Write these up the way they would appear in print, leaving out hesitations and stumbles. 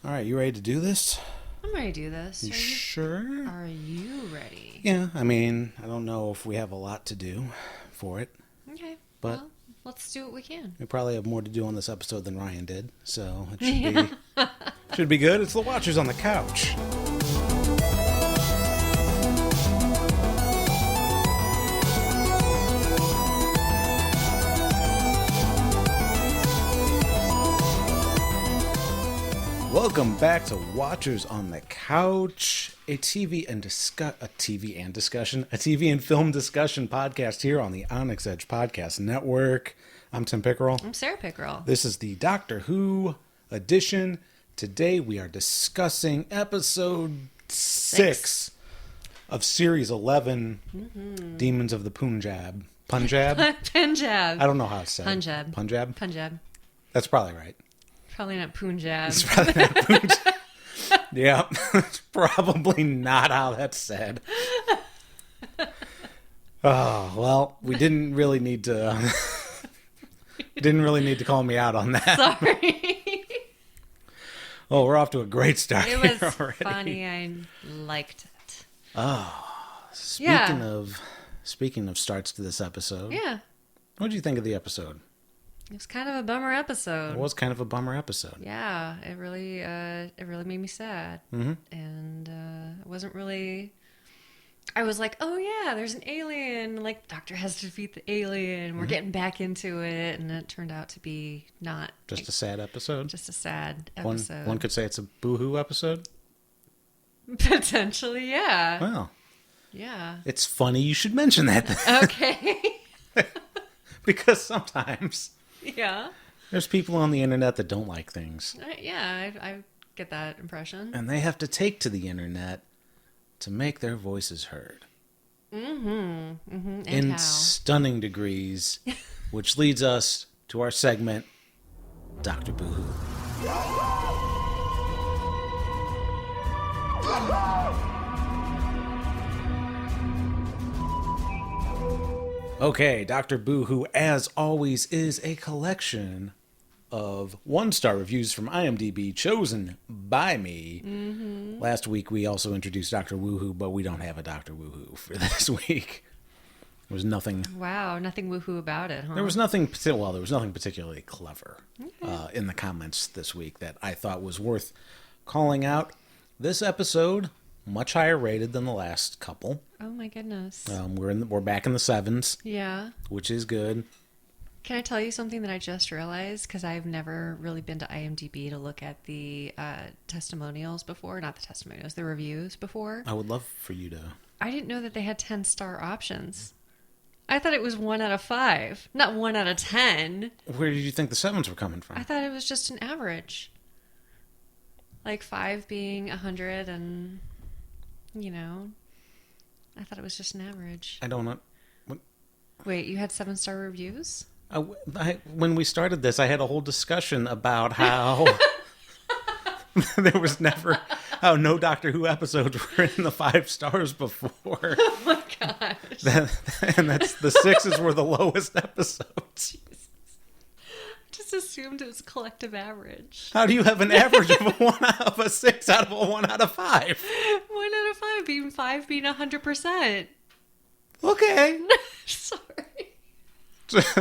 All right, you ready to do this? I'm ready to do this. You sure? Are you ready? Yeah, I mean, I don't know if we have a lot to do for it, Okay. but Well, let's do what we can. we probably have more to do on this episode than Ryan did, so it Yeah. should be good. It's the Watchers on the Couch. Welcome back to Watchers on the Couch, a TV and film discussion podcast here on the Onyx Edge Podcast Network. I'm Tim Pickerel. I'm Sarah Pickerel. This is the Doctor Who edition. Today we are discussing episode 6 of series 11, Demons of the Punjab. Punjab? Punjab. I don't know how it's said. Punjab. Punjab? Punjab. That's probably right. Probably not Punjab. It's probably not Punjab. Yeah, it's probably not how that's said. Oh, well, we didn't really need to call me out on that. Sorry. Oh, we're off to a great start. It was here already. funny. I liked it. Speaking of starts to this episode, Yeah. what did you think of the episode? It was kind of a bummer episode. It was kind of a bummer episode. Yeah, it really made me sad. Mm-hmm. And it wasn't really. I was like, oh yeah, there's an alien. Like, the Doctor has to defeat the alien. We're getting back into it, and it turned out to be not Just a sad episode. just a sad episode. One could say it's a boo-hoo episode. Potentially, yeah, Well, yeah. it's funny you should mention that then. Okay, Because sometimes yeah, there's people on the internet that don't like things. yeah. I get that impression. And they have to take to the internet to make their voices heard. And In how? stunning degrees, which leads us to our segment, Dr. Boo-hoo. Okay, Dr. Boo-hoo, as always, is a collection of one-star reviews from IMDb chosen by me. Mm-hmm. Last week we also introduced Dr. Woohoo, but we don't have a Dr. Woohoo for this week. There was nothing. Wow, nothing woohoo about it, huh? There was nothing. Well, there was nothing particularly clever in the comments this week that I thought was worth calling out. This episode, much higher rated than the last couple. Oh my goodness. We're back in the 7s, Yeah. which is good. Can I tell you something that I just realized? Because I've never really been to IMDb to look at the testimonials before. Not the testimonials, the reviews before. I would love for you to. I didn't know that they had 10-star options. I thought it was 1 out of 5, not 1 out of 10. Where did you think the 7s were coming from? I thought it was just an average. Like 5 being 100 and, I thought it was just an average. I don't know. Wait, you had 7-star reviews? When we started this, I had a whole discussion about how there was never how no Doctor Who episodes were in the 5 stars before. Oh my gosh. And that's the 6s were the lowest episodes. Just assumed it was collective average. How do you have an average of a 6 out of a 1 out of 5? 1 out of 5 being 100%. Okay. Sorry.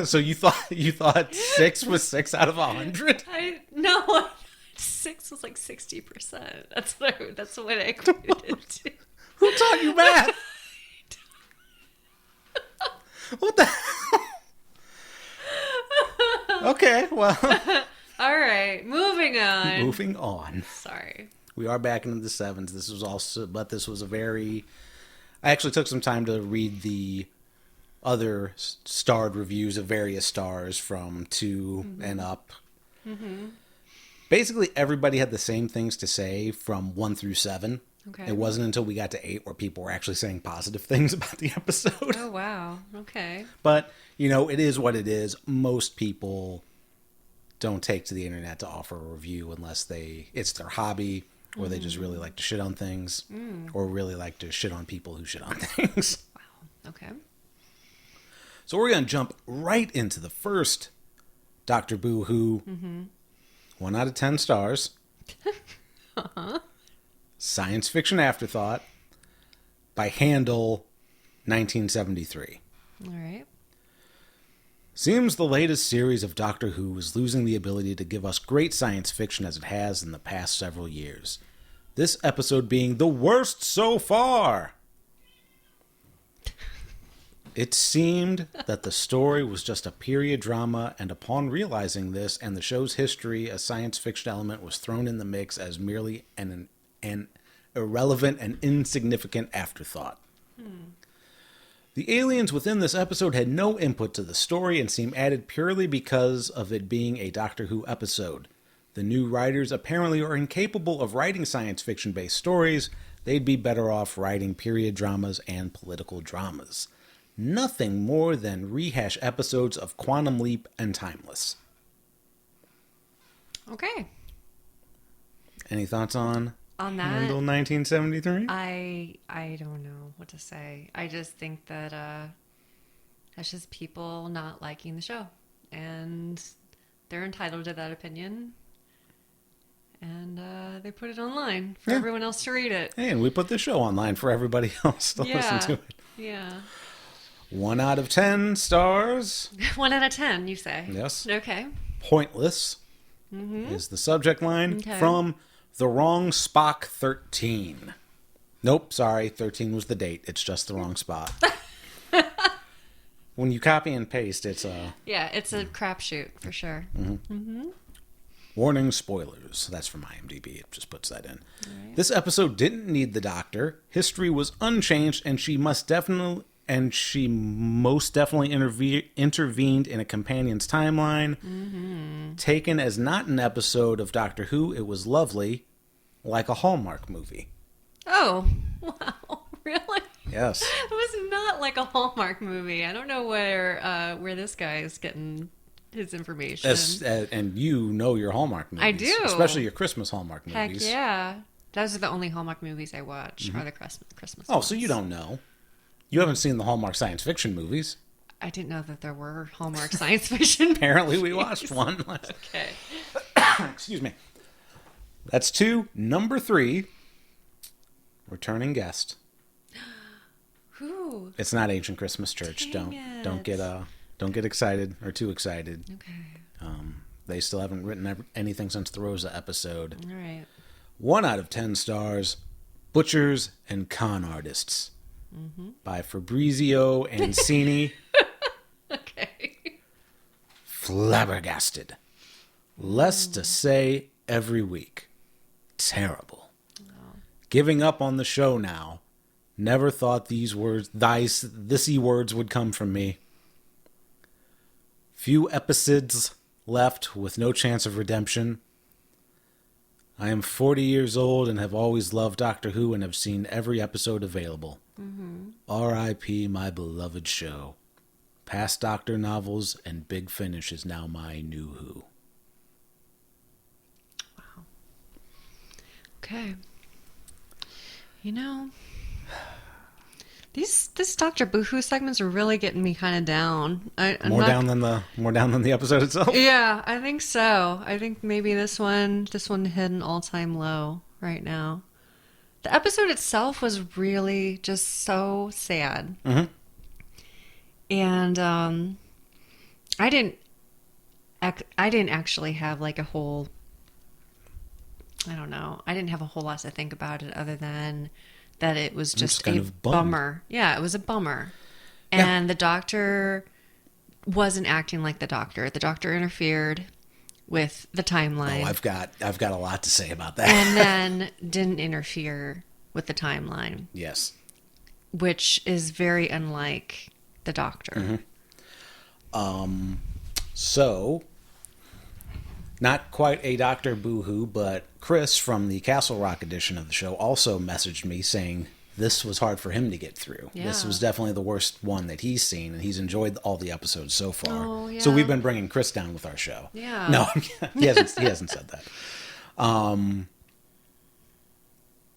So you thought 6 was 6 out of 100? No, 6 was like 60%. That's what I equated it to. Who taught you math? What the hell? Okay, well. All right, moving on. Moving on. Sorry. We are back into the 7s. This was a very. I actually took some time to read the other starred reviews of various stars from 2 and up. Mm-hmm. Basically, everybody had the same things to say from 1 through 7. Okay. It wasn't until we got to 8 where people were actually saying positive things about the episode. Oh, wow. Okay. But, it is what it is. Most people don't take to the internet to offer a review unless it's their hobby, or they just really like to shit on things, or really like to shit on people who shit on things. Wow. Okay. So we're going to jump right into the first Dr. Boo-hoo. 1 out of 10 stars. Science Fiction Afterthought by Handel, 1973. All right. Seems the latest series of Doctor Who is losing the ability to give us great science fiction as it has in the past several years. This episode being the worst so far. It seemed that the story was just a period drama, and upon realizing this and the show's history, a science fiction element was thrown in the mix as merely an irrelevant and insignificant afterthought. The aliens within this episode had no input to the story and seem added purely because of it being a Doctor Who episode. The new writers apparently are incapable of writing science fiction-based stories. They'd be better off writing period dramas and political dramas. Nothing more than rehash episodes of Quantum Leap and Timeless. Okay. Any thoughts on that? Handel 1973? I don't know what to say. I just think that that's just people not liking the show, and they're entitled to that opinion. And they put it online for everyone else to read it. Hey, and we put the show online for everybody else to listen to it. Yeah. 1 out of 10 stars. 1 out of 10, you say? Yes. Okay. Pointless is the subject line from The Wrong Spock 13. Nope, sorry, 13 was the date. It's just the wrong spot. When you copy and paste, it's a... Yeah, it's a crapshoot for sure. Warning, spoilers. That's from IMDb. It just puts that in. Right. This episode didn't need the Doctor. History was unchanged, and she most definitely intervened in a companion's timeline. Taken as not an episode of Doctor Who, it was lovely, like a Hallmark movie. Oh, wow. Really? Yes. It was not like a Hallmark movie. I don't know where this guy is getting his information. And you know your Hallmark movies. I do. Especially your Christmas Hallmark movies. Heck yeah. Those are the only Hallmark movies I watch, are the Christmas Oh, ones. so you don't know. You haven't seen the Hallmark science fiction movies. I didn't know that there were Hallmark science fiction movies. Apparently we watched one. Okay. Excuse me. That's 2. Number 3, returning guest. Who? It's not Ancient Christmas Church. Don't get excited or too excited. Okay. They still haven't written anything since the Rosa episode. All right. 1 out of 10 stars. Butchers and Con Artists by Fabrizio Ancini. Okay. Flabbergasted. Less to say every week. Terrible. Oh. Giving up on the show now. Never thought these words, thisy words would come from me. Few episodes left with no chance of redemption. I am 40 years old and have always loved Doctor Who and have seen every episode available. R.I.P. my beloved show. Past Doctor novels and Big Finish is now my new Who. Wow. Okay. You know, these Doctor Boohoo segments are really getting me kind of down. More down than the episode itself. Yeah, I think so. I think maybe this one hit an all-time low right now. The episode itself was really just so sad. And I didn't actually have like a whole, I don't know. I didn't have a whole lot to think about it other than that it was just a bummer. Yeah, it was a bummer. And the Doctor wasn't acting like the Doctor. The Doctor interfered with the timeline. Oh, I've got a lot to say about that. And then didn't interfere with the timeline. Yes. Which is very unlike the Doctor. So, not quite a Dr. Boohoo, but Chris from the Castle Rock edition of the show also messaged me saying this was hard for him to get through. Yeah. This was definitely the worst one that he's seen, and he's enjoyed all the episodes so far. Oh, yeah. So we've been bringing Chris down with our show. Yeah. No, he hasn't said that.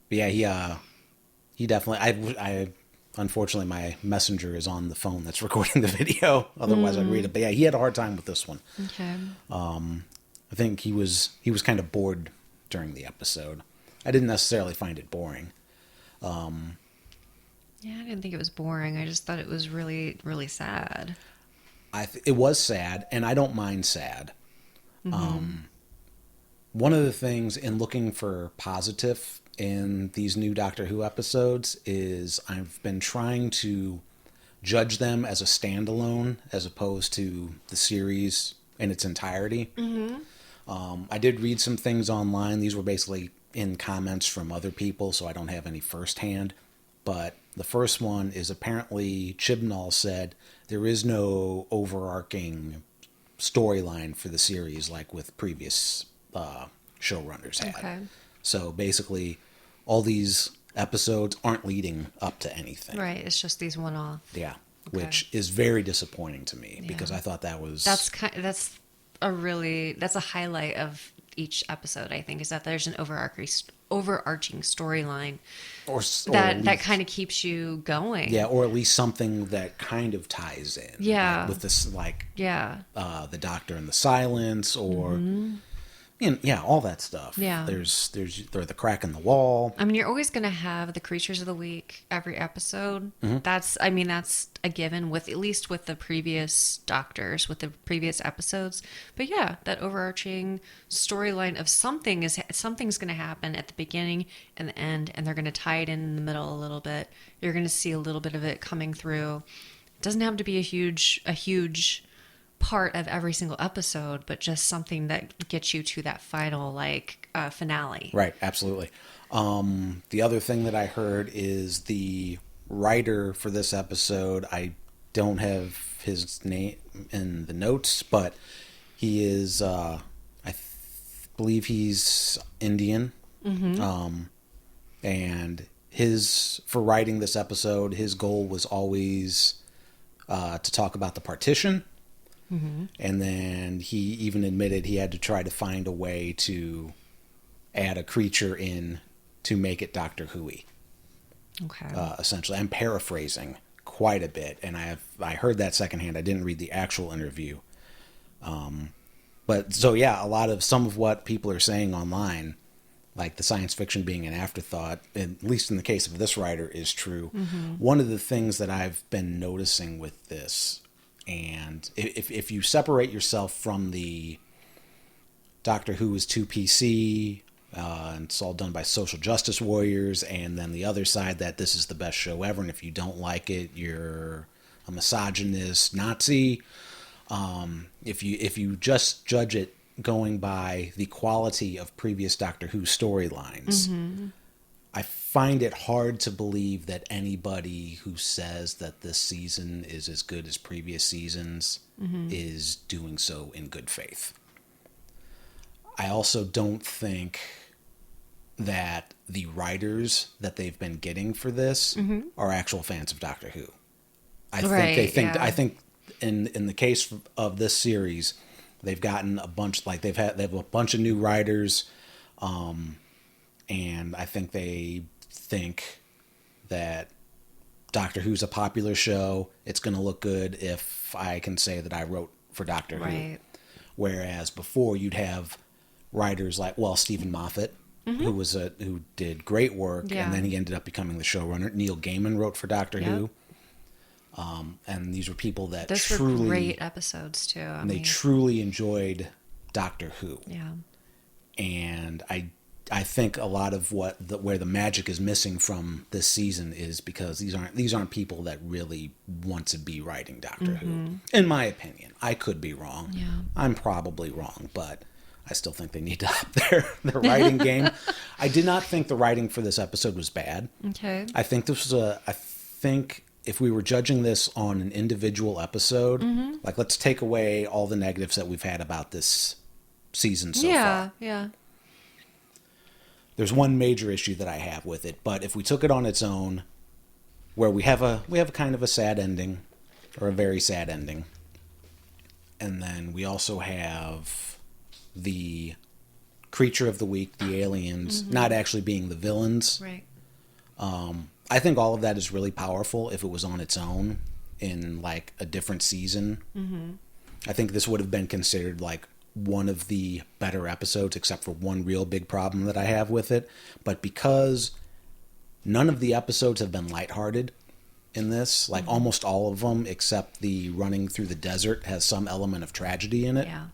But yeah, he definitely. I unfortunately my messenger is on the phone that's recording the video. Otherwise, I'd read it. But yeah, he had a hard time with this one. Okay. I think he was kind of bored during the episode. I didn't necessarily find it boring. Yeah, I didn't think it was boring. I just thought it was really, really sad. It was sad, and I don't mind sad. One of the things in looking for positive in these new Doctor Who episodes is I've been trying to judge them as a standalone as opposed to the series in its entirety. I did read some things online. These were basically in comments from other people, so I don't have any firsthand. But the first one is apparently Chibnall said there is no overarching storyline for the series like with previous showrunners had. Okay. So basically, all these episodes aren't leading up to anything. Right. It's just these one-off. Yeah. Okay. Which is very disappointing to me because I thought that was... That's a highlight of each episode, I think, is that there's an overarching storyline that kind of keeps you going. Yeah, or at least something that kind of ties in. Yeah. Like with this, the Doctor and the Silence, or all that stuff. Yeah. There's the crack in the wall. I mean, you're always going to have the creatures of the week every episode. That's a given with, at least with the previous Doctors, with the previous episodes. But yeah, that overarching storyline of something's going to happen at the beginning and the end, and they're going to tie it in the middle a little bit. You're going to see a little bit of it coming through. It doesn't have to be a huge part of every single episode, but just something that gets you to that final finale. Right, absolutely. The other thing that I heard is the writer for this episode. I don't have his name in the notes, but he is believe he's Indian. And for writing this episode, his goal was always to talk about the partition. And then he even admitted he had to try to find a way to add a creature in to make it Doctor Who-y. Okay. Essentially, I'm paraphrasing quite a bit, and I heard that secondhand. I didn't read the actual interview. But so yeah, some of what people are saying online, like the science fiction being an afterthought, at least in the case of this writer, is true. One of the things that I've been noticing with this, and if you separate yourself from the Doctor Who is 2PC, and it's all done by social justice warriors, and then the other side that this is the best show ever, and if you don't like it, you're a misogynist Nazi. If you just judge it going by the quality of previous Doctor Who storylines, I find it hard to believe that anybody who says that this season is as good as previous seasons is doing so in good faith. I also don't think that the writers that they've been getting for this are actual fans of Doctor Who. I think in the case of this series, they've gotten a bunch, they have a bunch of new writers, and I think they think that Doctor Who's a popular show. It's going to look good if I can say that I wrote for Doctor Who. Whereas before you'd have writers like, Stephen Moffat, who did great work, and then he ended up becoming the showrunner. Neil Gaiman wrote for Doctor Who. And these were people that were great episodes too. They truly enjoyed Doctor Who. Yeah. And I think a lot of where the magic is missing from this season is because these aren't people that really want to be writing Doctor Who. In my opinion, I could be wrong. Yeah. I'm probably wrong, but I still think they need to up their writing game. I did not think the writing for this episode was bad. Okay. I think if we were judging this on an individual episode, let's take away all the negatives that we've had about this season so far. Yeah. There's one major issue that I have with it, but if we took it on its own, where we have a kind of a sad ending, or a very sad ending, and then we also have the creature of the week, the aliens, not actually being the villains. Right. I think all of that is really powerful if it was on its own in a different season. I think this would have been considered one of the better episodes, except for one real big problem that I have with it. But because none of the episodes have been lighthearted in this, like almost all of them, except the running through the desert, has some element of tragedy in it. Yeah.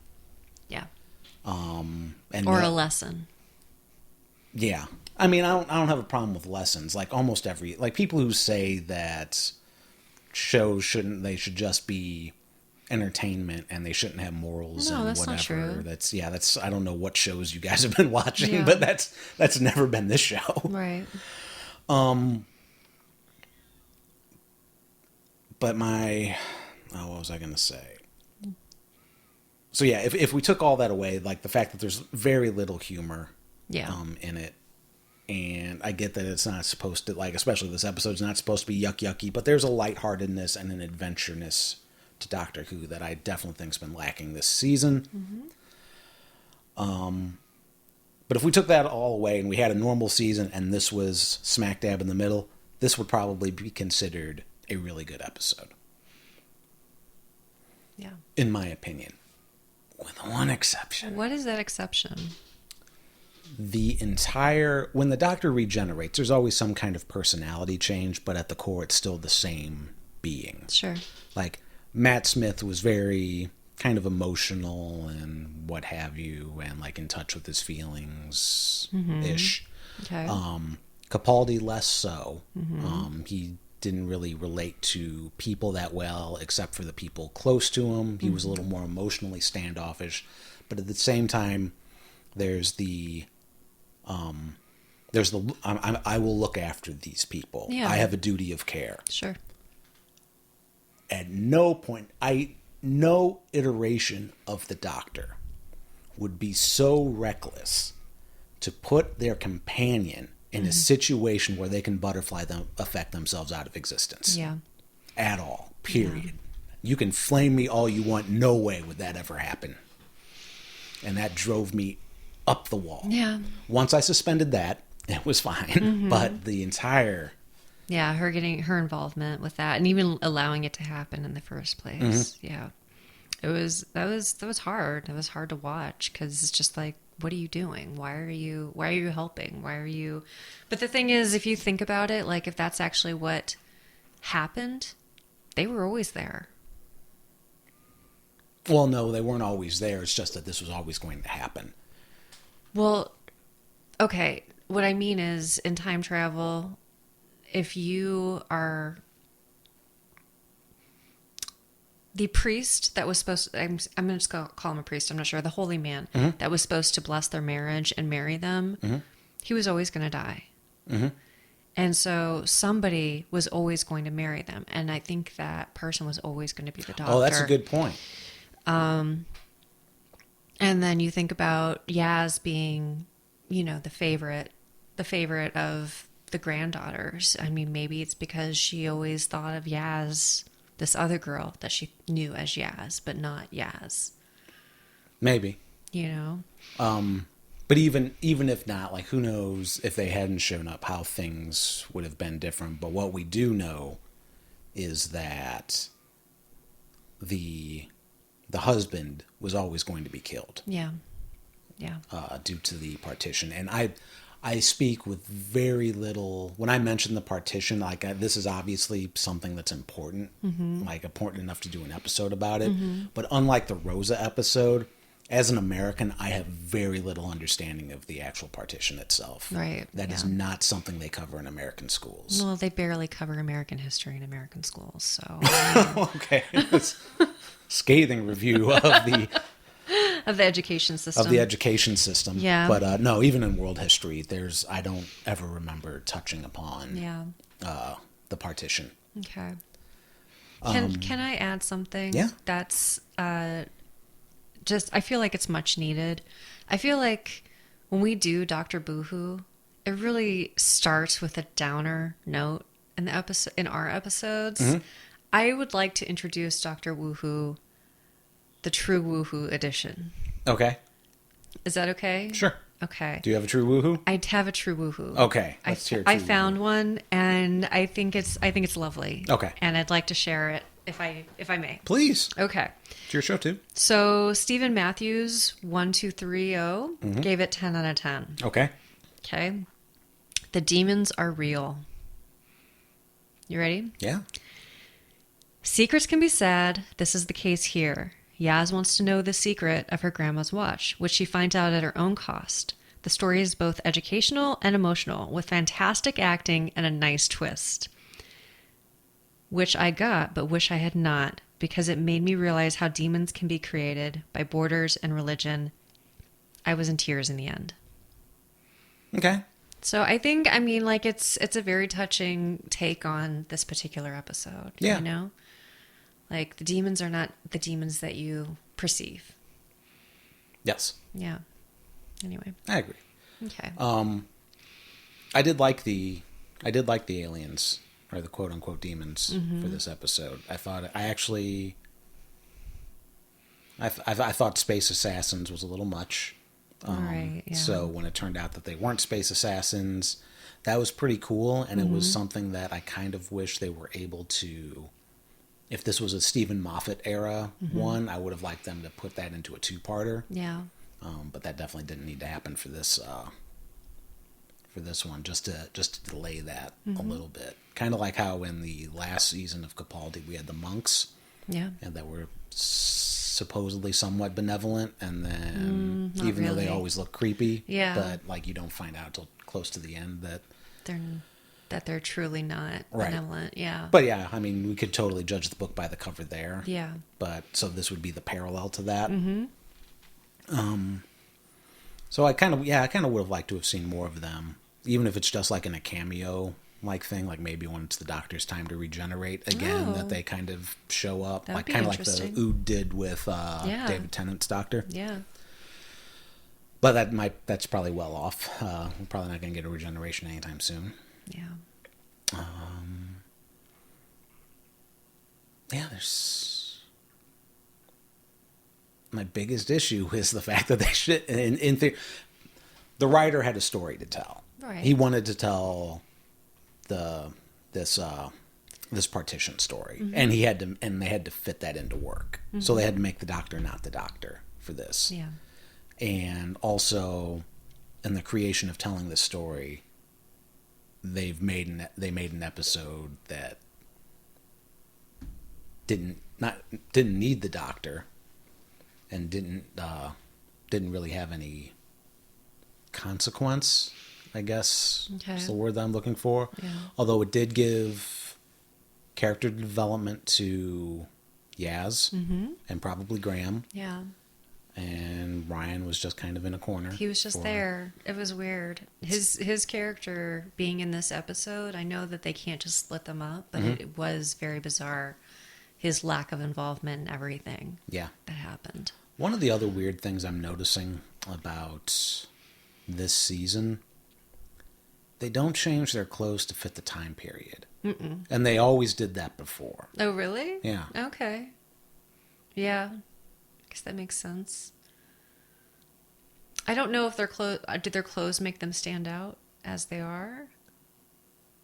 Yeah. And or a lesson. Yeah. I mean, I don't have a problem with lessons. Like almost every, like people who say that shows they should just be entertainment and they shouldn't have morals No, and that's whatever. not true. That's I don't know what shows you guys have been watching, Yeah. but that's never been this show. Right. But what was I going to say? So yeah, if we took all that away, like the fact that there's very little humor in it, and I get that it's not supposed to, like, especially this episode's not supposed to be yucky, but there's a lightheartedness and an adventureness to Doctor Who that I definitely think's been lacking this season. But if we took that all away and we had a normal season and this was smack dab in the middle, this would probably be considered a really good episode. Yeah. In my opinion. With one exception. What is that exception? When the Doctor regenerates, there's always some kind of personality change, but at the core it's still the same being. Sure. Like, Matt Smith was very kind of emotional and what have you, and like in touch with his feelings-ish. Okay. Capaldi less so. He didn't really relate to people that well, except for the people close to him. He was a little more emotionally standoffish. But at the same time, I will look after these people. Yeah. I have a duty of care. Sure. At no point, no iteration of the Doctor would be so reckless to put their companion in a situation where they can affect themselves out of existence. Yeah. At all. Period. Yeah. You can flame me all you want. No way would that ever happen. And that drove me up the wall. Yeah. Once I suspended that, it was fine. But the entire... Yeah, her involvement with that, and even allowing it to happen in the first place. Yeah. That was hard. It was hard to watch because it's just like, what are you doing? Why are you helping? Why are you... But the thing is, if you think about it, like if that's actually what happened, they were always there. Well, no, they weren't always there. It's just that this was always going to happen. Well, okay. What I mean is, in time travel, if you are the priest that was supposed to, I'm going to just call him a priest, I'm not sure, the holy man that was supposed to bless their marriage and marry them, he was always going to die. And so somebody was always going to marry them. And I think that person was always going to be the Doctor. Oh, that's a good point. And then you think about Yaz being, the favorite of the granddaughters. I mean, maybe it's because she always thought of Yaz, this other girl that she knew as Yaz, but not Yaz. Maybe. But even if not, like, who knows if they hadn't shown up, how things would have been different. But what we do know is that the husband was always going to be killed. Yeah. Yeah. Due to the partition. And I speak with very little... When I mention the partition, like, this is obviously something that's important, like important enough to do an episode about it. But unlike the Rosa episode, as an American, I have very little understanding of the actual partition itself. Right. That is not something they cover in American schools. Well, they barely cover American history in American schools, so... Okay. Scathing review of the... Of the education system. Yeah. But no, even in world history, I don't ever remember touching upon the partition. Okay. Can I add something? Yeah. That's I feel like it's much needed. I feel like when we do Dr. Boohoo, it really starts with a downer note in our episodes. I would like to introduce Dr. Woohoo, the true Woohoo edition. Okay. Is that okay? Sure. Okay. Do you have a true Woohoo? I have a true Woohoo. Okay. Let's hear I found one, and I think it's lovely. Okay. And I'd like to share it if I may. Please. Okay. It's your show, too. So, Stephen Matthews, 1230, gave it 10 out of 10. Okay. Okay. The demons are real. You ready? Yeah. Secrets can be sad. This is the case here. Yaz wants to know the secret of her grandma's watch, which she finds out at her own cost. The story is both educational and emotional, with fantastic acting and a nice twist. Which I got, but wish I had not, because it made me realize how demons can be created by borders and religion. I was in tears in the end. Okay. So I think, I mean, like, it's a very touching take on this particular episode. Yeah. You know? Like, the demons are not the demons that you perceive. Yes. Yeah. Anyway. I agree. Okay. I did like the aliens, or the quote unquote demons, for this episode. I thought I thought space assassins was a little much. Right, yeah. So when it turned out that they weren't space assassins, that was pretty cool, and it was something that I kind of wish they were able to. If this was a Stephen Moffat era one, I would have liked them to put that into a two-parter. Yeah. But that definitely didn't need to happen for this one, just to delay that a little bit. Kind of like how in the last season of Capaldi we had the monks, Yeah. and that were supposedly somewhat benevolent, and then even though they always look creepy, Yeah. but like you don't find out till close to the end that they're truly not benevolent. Yeah. But yeah, I mean, we could totally judge the book by the cover there. Yeah. But so this would be the parallel to that. So I kind of would have liked to have seen more of them, even if it's just like in a cameo like thing, like maybe when it's the Doctor's time to regenerate again, that they kind of show up, That would like be kind of like the interesting. Ood did with David Tennant's Doctor. Yeah. But that's probably well off. We're probably not going to get a regeneration anytime soon. Yeah. Yeah, there's my biggest issue is the fact that they should in theory, the writer had a story to tell. Right. He wanted to tell this partition story, and they had to fit that into work. So they had to make the Doctor not the Doctor for this. Yeah. And also in the creation of telling this story, they made an episode that didn't need the Doctor, and didn't really have any consequence, I guess. Okay. Is the word that I'm looking for. Yeah. Although it did give character development to Yaz and probably Graham. Yeah. And Ryan was just kind of in a corner. He was just there. It was weird. His character being in this episode, I know that they can't just split them up, but it was very bizarre. His lack of involvement in everything that happened. One of the other weird things I'm noticing about this season, they don't change their clothes to fit the time period. And they always did that before. Oh, really? Yeah. Okay. Yeah. I guess that makes sense. I don't know if did their clothes make them stand out as they are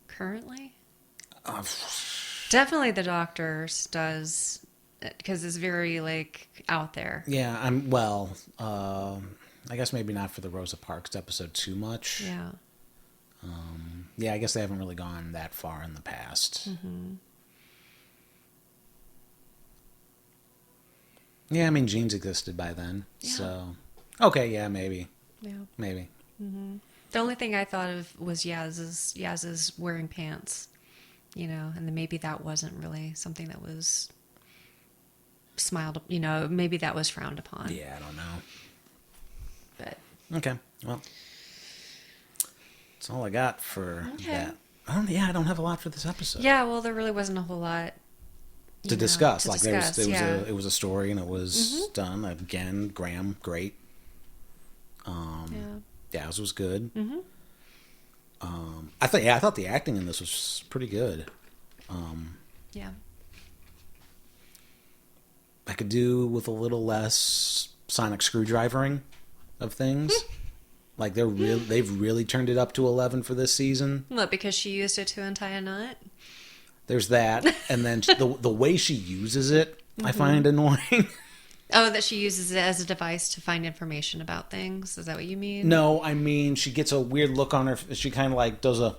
currently? Definitely the Doctor's does, because it's very, like, out there. Yeah, I guess maybe not for the Rosa Parks episode too much. Yeah. Yeah, I guess they haven't really gone that far in the past. Yeah, I mean, jeans existed by then. Yeah. So, okay, yeah, maybe. Yeah. Maybe. The only thing I thought of was Yaz's wearing pants, and then maybe that wasn't really something that was smiled, maybe that was frowned upon. Yeah, I don't know. But okay, well, that's all I got for that. I don't have a lot for this episode. Yeah, well, there really wasn't a whole lot to discuss. It was a story, and it was done again. Graham, great. Daz was good. I thought the acting in this was pretty good. Yeah. I could do with a little less sonic screwdrivering of things. Like they've really turned it up to 11 for this season. What, because she used it to untie a knot? There's that, and then the way she uses it, I find annoying. Oh, that she uses it as a device to find information about things? Is that what you mean? No, I mean, she gets a weird look on her. She kind of like does a,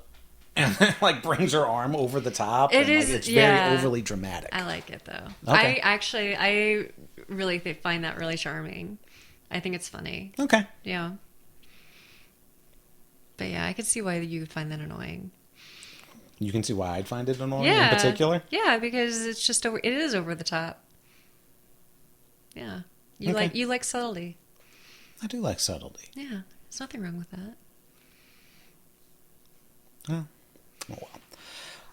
and then like brings her arm over the top. It is, like, it's very overly dramatic. I like it though. Okay. I really find that really charming. I think it's funny. Okay. Yeah. But yeah, I could see why you would find that annoying. You can see why I'd find it annoying in particular? Yeah, because it's just it is over the top. Yeah. You like subtlety. I do like subtlety. Yeah. There's nothing wrong with that. Oh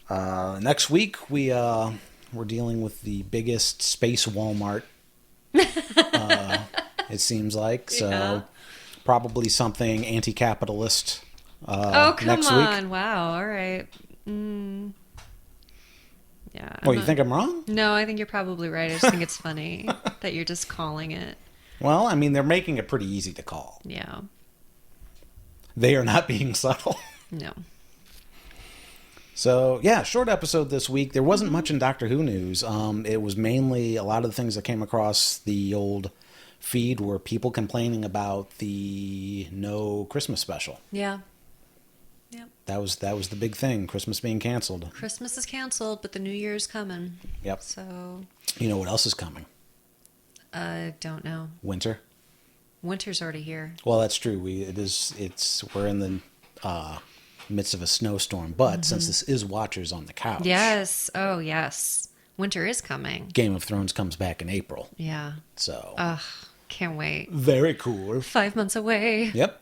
well. Next week we're dealing with the biggest space Walmart. It seems like so. Probably something anti-capitalist. Oh, come next on! Week. Wow. All right. Yeah. Well, you think I'm wrong? No, I think you're probably right. I just think it's funny that you're just calling it. Well, I mean, they're making it pretty easy to call. Yeah. They are not being subtle. No. So, yeah, short episode this week. There wasn't much in Doctor Who news. It was mainly a lot of the things that came across the old feed were people complaining about the no Christmas special. Yeah. Yep. That was the big thing, Christmas being canceled. Christmas is canceled, but the New Year's coming. Yep. So. You know what else is coming? I don't know. Winter. Winter's already here. Well, that's true. We're in the midst of a snowstorm, but since this is Watchers on the Couch. Yes. Oh, yes. Winter is coming. Game of Thrones comes back in April. Yeah. So. Ugh, can't wait. Very cool. 5 months away. Yep.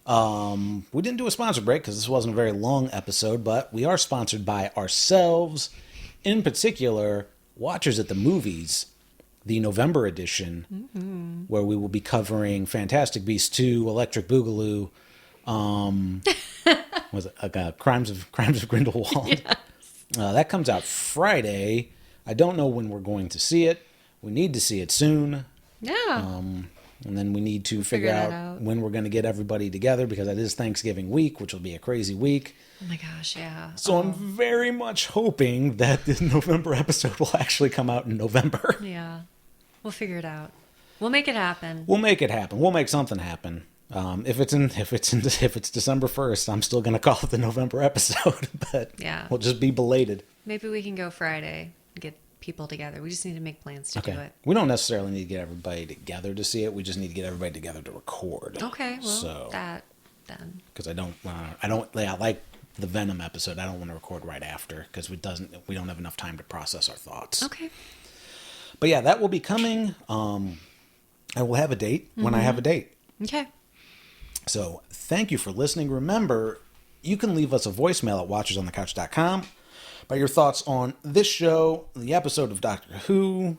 We didn't do a sponsor break because this wasn't a very long episode, but we are sponsored by ourselves, in particular, Watchers at the Movies, the November edition, where we will be covering Fantastic Beasts 2, Electric Boogaloo, was it Crimes of Grindelwald? Yes. That comes out Friday. I don't know when we're going to see it. We need to see it soon. Yeah. And then we need to figure out when we're going to get everybody together because it is Thanksgiving week, which will be a crazy week. Oh my gosh, yeah. So I'm very much hoping that this November episode will actually come out in November. Yeah. We'll figure it out. We'll make it happen. We'll make it happen. We'll make something happen. If it's December 1st, I'm still going to call it the November episode, but yeah. We'll just be belated. Maybe we can go Friday and get people together. We just need to make plans to do it. We don't necessarily need to get everybody together to see it. We just need to get everybody together to record. Okay, well, that then. Because I like the Venom episode. I don't want to record right after because we don't have enough time to process our thoughts. Okay. But yeah, that will be coming. I will have a date when I have a date. Okay. So thank you for listening. Remember, you can leave us a voicemail at watchersonthecouch.com about your thoughts on this show, the episode of Doctor Who,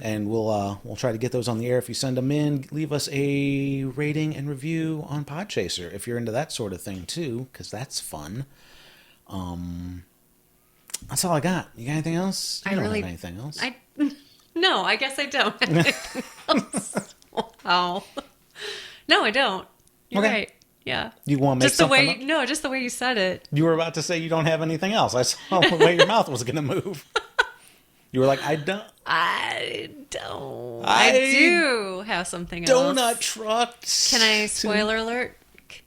and we'll try to get those on the air. If you send them in, leave us a rating and review on Podchaser if you're into that sort of thing too, because that's fun. That's all I got. You got anything else? You don't have anything else. No, I guess I don't have anything else. Wow. No, I don't. You're right. Yeah. You want to make something up? No, just the way you said it. You were about to say you don't have anything else. I saw the way your mouth was going to move. You were like, I don't. I do have something else. Donut trucks. Can I spoiler alert?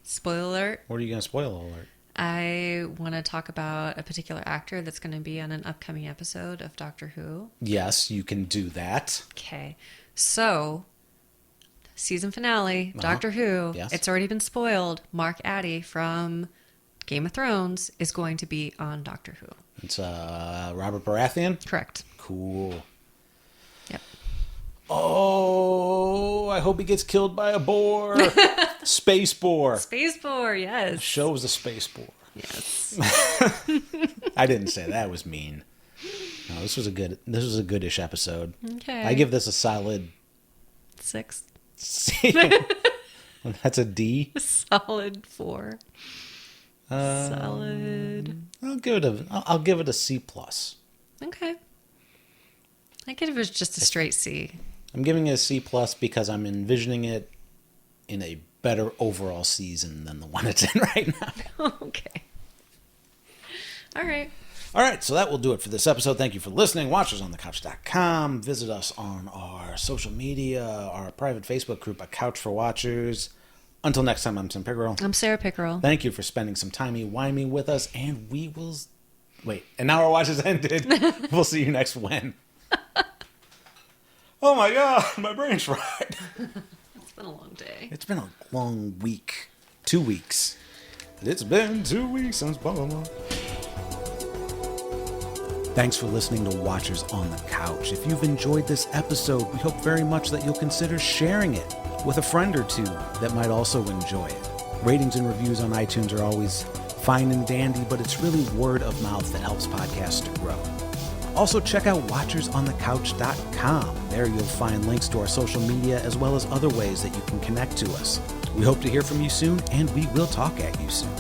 Spoiler alert. What are you going to spoil alert? I want to talk about a particular actor that's going to be on an upcoming episode of Doctor Who. Yes, you can do that. Okay. So, season finale, Doctor Who. Yes. It's already been spoiled. Mark Addy from Game of Thrones is going to be on Doctor Who. It's Robert Baratheon? Correct. Cool. Yep. Oh, I hope he gets killed by a boar. Space boar. Space boar, yes. The show was a space boar. Yes. I didn't say that was mean. No, this was a goodish episode. Okay. I give this a solid 6. C. That's a D. Solid 4. Solid. I'll give it a C plus. Okay. I could have just a straight C. I'm giving it a C plus because I'm envisioning it in a better overall season than the one it's in right now. Okay. All right. All right, so that will do it for this episode. Thank you for listening. WatchersOnTheCouch.com. Visit us on our social media, our private Facebook group, A Couch for Watchers. Until next time, I'm Tim Pickerel. I'm Sarah Pickerel. Thank you for spending some timey-wimey with us, and we will... Wait, and now our watch has ended. We'll see you next when. Oh my God, my brain's fried. It's been a long day. It's been a long week. 2 weeks. It's been 2 weeks since blah, blah, blah. Thanks for listening to Watchers on the Couch. If you've enjoyed this episode, we hope very much that you'll consider sharing it with a friend or two that might also enjoy it. Ratings and reviews on iTunes are always fine and dandy, but it's really word of mouth that helps podcasts to grow. Also, check out WatchersOnTheCouch.com. There you'll find links to our social media as well as other ways that you can connect to us. We hope to hear from you soon, and we will talk at you soon.